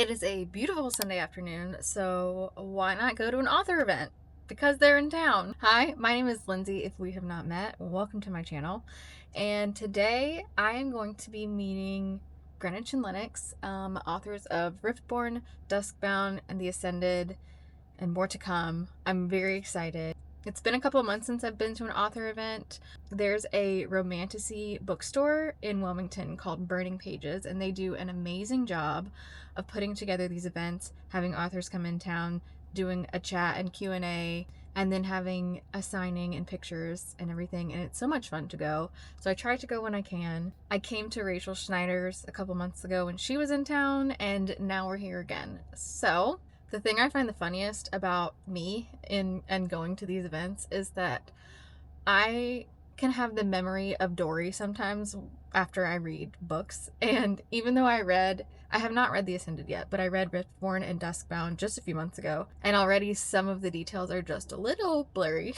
It is a beautiful Sunday afternoon, so why not go to an author event? Because they're in town. Hi, my name is Lindsey. If we have not met, welcome to my channel. And today I am going to be meeting Grenwich and Lennox, authors of Riftborne, Duskbound and The Ascended, and more to come. I'm very excited. It's been a couple of months since I've been to an author event. There's a romantasy bookstore in Wilmington called Burning Pages, and they do an amazing job of putting together these events, having authors come in town, doing a chat and Q&A, and then having a signing and pictures and everything, and it's so much fun to go. So I try to go when I can. I came to Rachel Schneider's a couple months ago when she was in town, and now we're here again. So the thing I find the funniest about me and going to these events is that I can have the memory of Dory sometimes after I read books. And even though I have not read The Ascended yet, but I read Riftborne and Duskbound just a few months ago, and already some of the details are just a little blurry.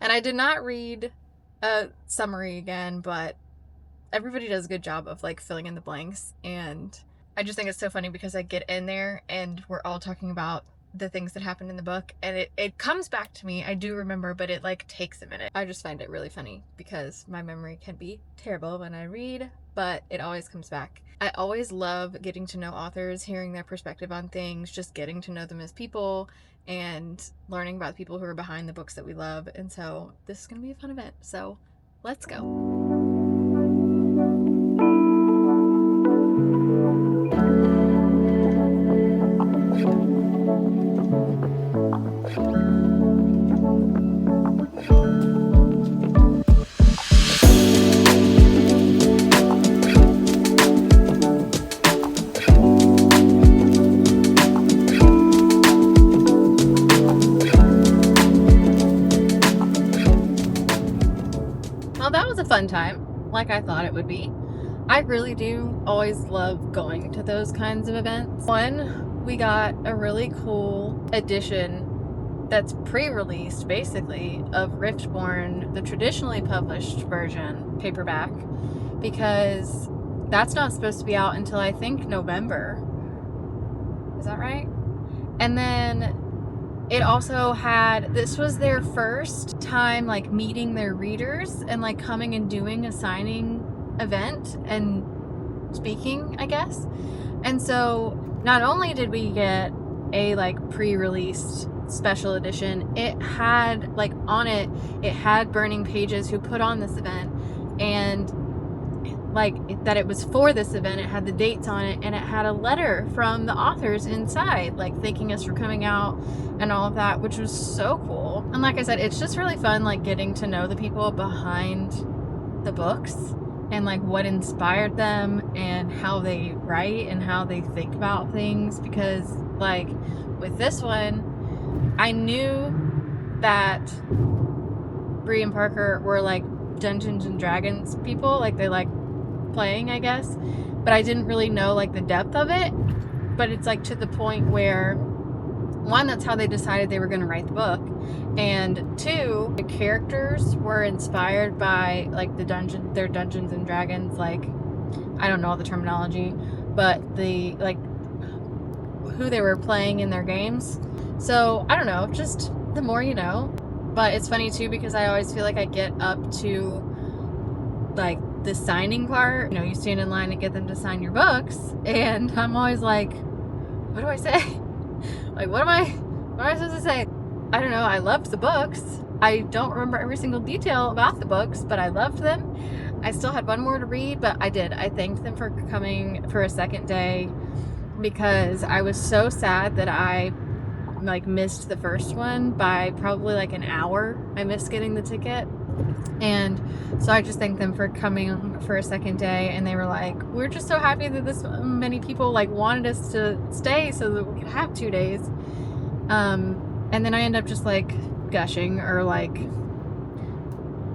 And I did not read a summary again, but everybody does a good job of like filling in the blanks, and I just think it's so funny because I get in there and we're all talking about the things that happened in the book, and it comes back to me. I do remember, but it like takes a minute. I just find it really funny because my memory can be terrible when I read, but it always comes back. I always love getting to know authors, hearing their perspective on things, just getting to know them as people and learning about the people who are behind the books that we love. And so this is going to be a fun event. So let's go. Well, that was a fun time, like I thought it would be. I really do always love going to those kinds of events. One, we got a really cool edition that's pre-released, basically, of Riftborne, the traditionally published version, paperback, because that's not supposed to be out until I think November. Is that right? And then it also had, this was their first time like meeting their readers and like coming and doing a signing event and speaking, I guess. And so not only did we get a like pre-released special edition, it had like on it had Burning Pages who put on this event, and like that it was for this event. It had the dates on it, and it had a letter from the authors inside, like thanking us for coming out and all of that, which was so cool. And like I said, it's just really fun like getting to know the people behind the books and like what inspired them and how they write and how they think about things, because like with this one, I knew that Bree and Parker were like Dungeons and Dragons people, like they like playing, I guess, but I didn't really know like the depth of it. But it's like to the point where, one, that's how they decided they were going to write the book, and two, the characters were inspired by like their Dungeons and Dragons, like I don't know all the terminology, but the like who they were playing in their games. So I don't know, just the more you know. But it's funny too because I always feel like I get up to like the signing part, you know, you stand in line to get them to sign your books, and I'm always like, what do I say? Like, what am I supposed to say? I don't know. I loved the books. I don't remember every single detail about the books, but I loved them. I still had one more to read, but I did. I thanked them for coming for a second day because I was so sad that I like missed the first one by probably like an hour. I missed getting the ticket. And so I just thanked them for coming for a second day, and they were like, we're just so happy that this many people like wanted us to stay so that we could have 2 days. And then I end up just like gushing or like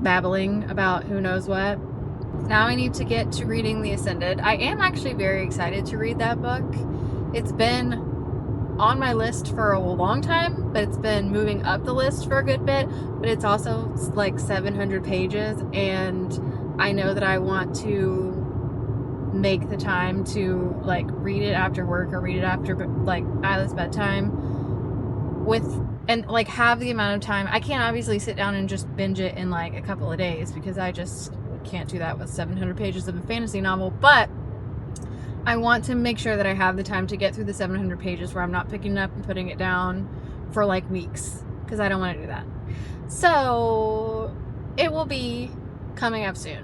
babbling about who knows what. Now I need to get to reading The Ascended. I am actually very excited to read that book. It's been on my list for a long time, but it's been moving up the list for a good bit. But it's also like 700 pages, and I know that I want to make the time to like read it after work or read it after like Isla's bedtime with, and like have the amount of time. I can't obviously sit down and just binge it in like a couple of days because I just can't do that with 700 pages of a fantasy novel, but I want to make sure that I have the time to get through the 700 pages where I'm not picking it up and putting it down for like weeks, because I don't want to do that. So it will be coming up soon,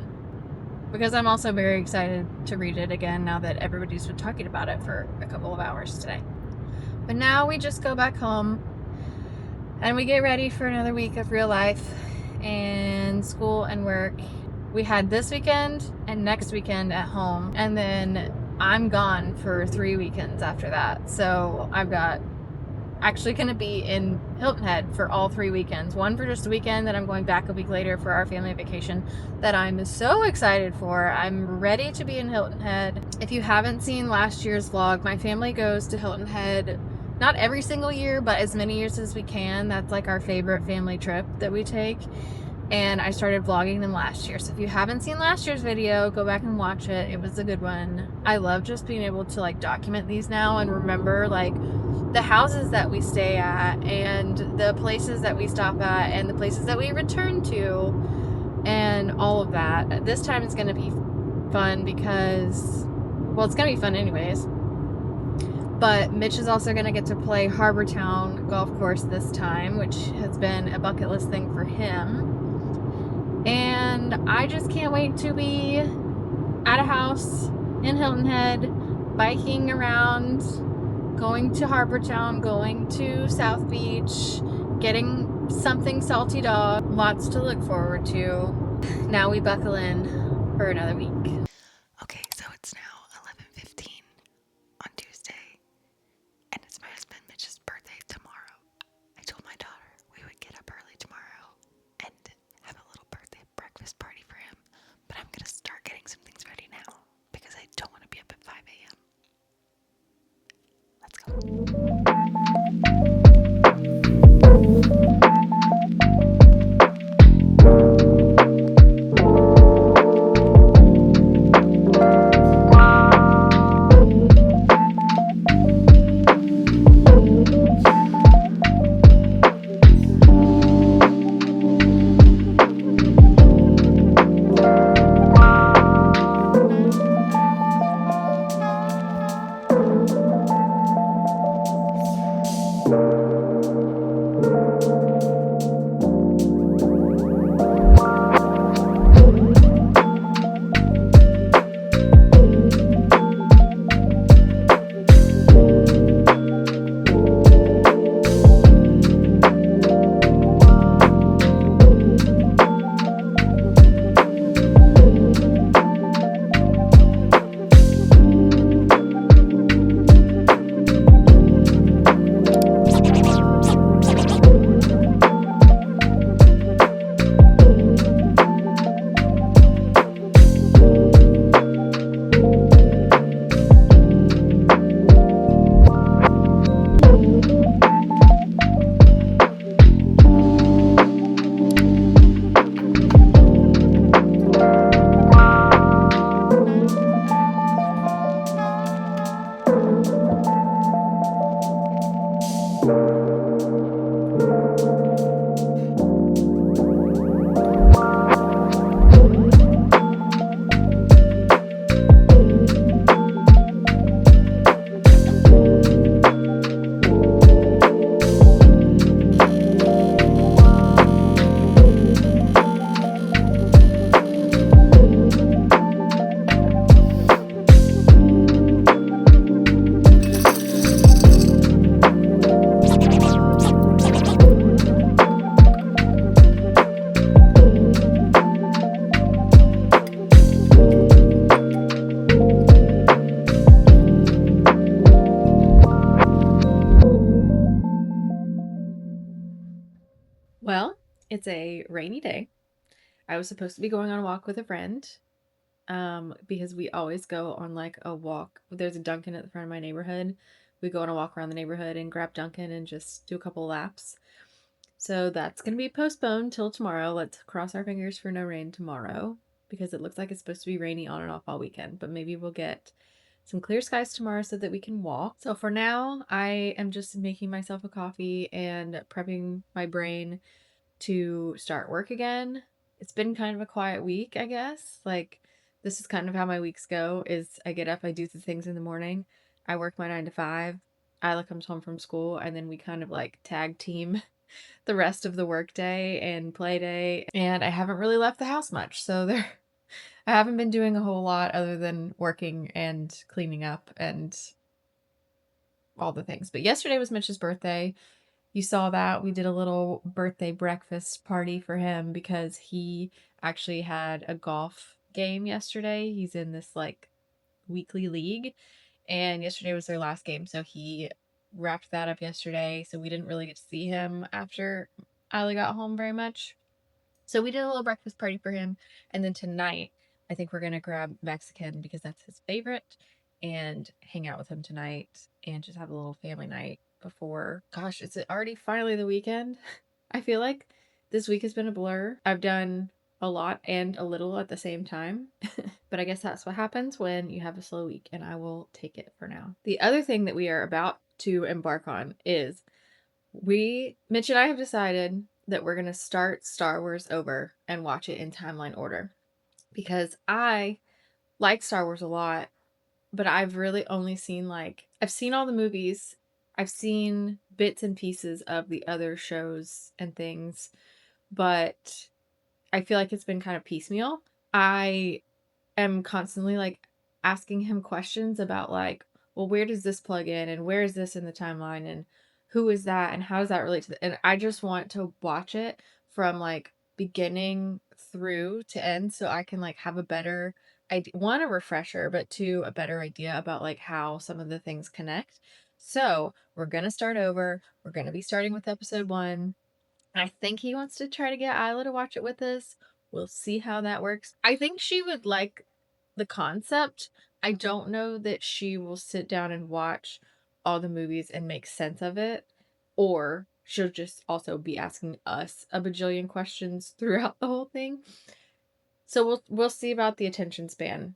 because I'm also very excited to read it again now that everybody's been talking about it for a couple of hours today. But now we just go back home and we get ready for another week of real life and school and work. We had this weekend and next weekend at home, and then I'm gone for 3 weekends after that. So I've got actually going to be in Hilton Head for all 3 weekends. One for just a weekend, then I'm going back a week later for our family vacation that I'm so excited for. I'm ready to be in Hilton Head. If you haven't seen last year's vlog, my family goes to Hilton Head not every single year, but as many years as we can. That's like our favorite family trip that we take. And I started vlogging them last year. So if you haven't seen last year's video, go back and watch it. It was a good one. I love just being able to like document these now and remember like the houses that we stay at and the places that we stop at and the places that we return to and all of that. This time it's going to be fun because, well, it's going to be fun anyways. But Mitch is also going to get to play Harbor Town Golf Course this time, which has been a bucket list thing for him. And I just can't wait to be at a house in Hilton Head, biking around, going to Harbor Town, going to South Beach, getting something salty dog. Lots to look forward to. Now we buckle in for another week. Okay, so it's now 11:15 on Tuesday, and it's my husband Mitch's birthday tomorrow. I told my daughter we would get up early tomorrow and have a little birthday breakfast party for him, but I'm gonna start getting some things ready now because I don't want to be up at 5 a.m. Let's go. Well, it's a rainy day. I was supposed to be going on a walk with a friend, because we always go on like a walk. There's a Dunkin' at the front of my neighborhood. We go on a walk around the neighborhood and grab Dunkin' and just do a couple laps. So that's going to be postponed till tomorrow. Let's cross our fingers for no rain tomorrow. because it looks like it's supposed to be rainy on and off all weekend, but maybe we'll get some clear skies tomorrow so that we can walk. So for now, I am just making myself a coffee and prepping my brain to start work again. It's been kind of a quiet week, I guess. Like, this is kind of how my weeks go, is I get up, I do the things in the morning, I work my 9 to 5, Isla comes home from school, and then we kind of like tag team the rest of the workday and play day. And I haven't really left the house much, so I haven't been doing a whole lot other than working and cleaning up and all the things. But yesterday was Mitch's birthday. You saw that. We did a little birthday breakfast party for him because he actually had a golf game yesterday. He's in this like weekly league, and yesterday was their last game. So he wrapped that up yesterday. So we didn't really get to see him after Isla got home very much. So we did a little breakfast party for him. And then tonight, I think we're going to grab Mexican because that's his favorite and hang out with him tonight and just have a little family night before. Gosh, is it already finally the weekend? I feel like this week has been a blur. I've done a lot and a little at the same time. But I guess that's what happens when you have a slow week, and I will take it for now. The other thing that we are about to embark on is Mitch and I have decided that we're going to start Star Wars over and watch it in timeline order because I like Star Wars a lot, but I've really only seen I've seen all the movies, I've seen bits and pieces of the other shows and things, but I feel like it's been kind of piecemeal. I am constantly like asking him questions about like, well, where does this plug in and where is this in the timeline and who is that and how does that relate to and I just want to watch it from like beginning through to end so I can like have a better idea, one, a refresher, but two, a better idea about like how some of the things connect. So we're gonna start over. We're gonna be starting with episode 1. I think he wants to try to get Isla to watch it with us. We'll see how that works. I think she would like the concept. I don't know that she will sit down and watch all the movies and make sense of it, or she'll just also be asking us a bajillion questions throughout the whole thing. So we'll see about the attention span.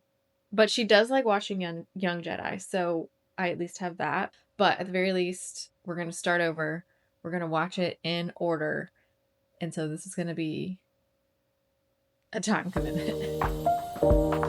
But she does like watching Young Jedi, so I at least have that. But at the very least, we're gonna start over. We're gonna watch it in order, and so this is gonna be a time commitment.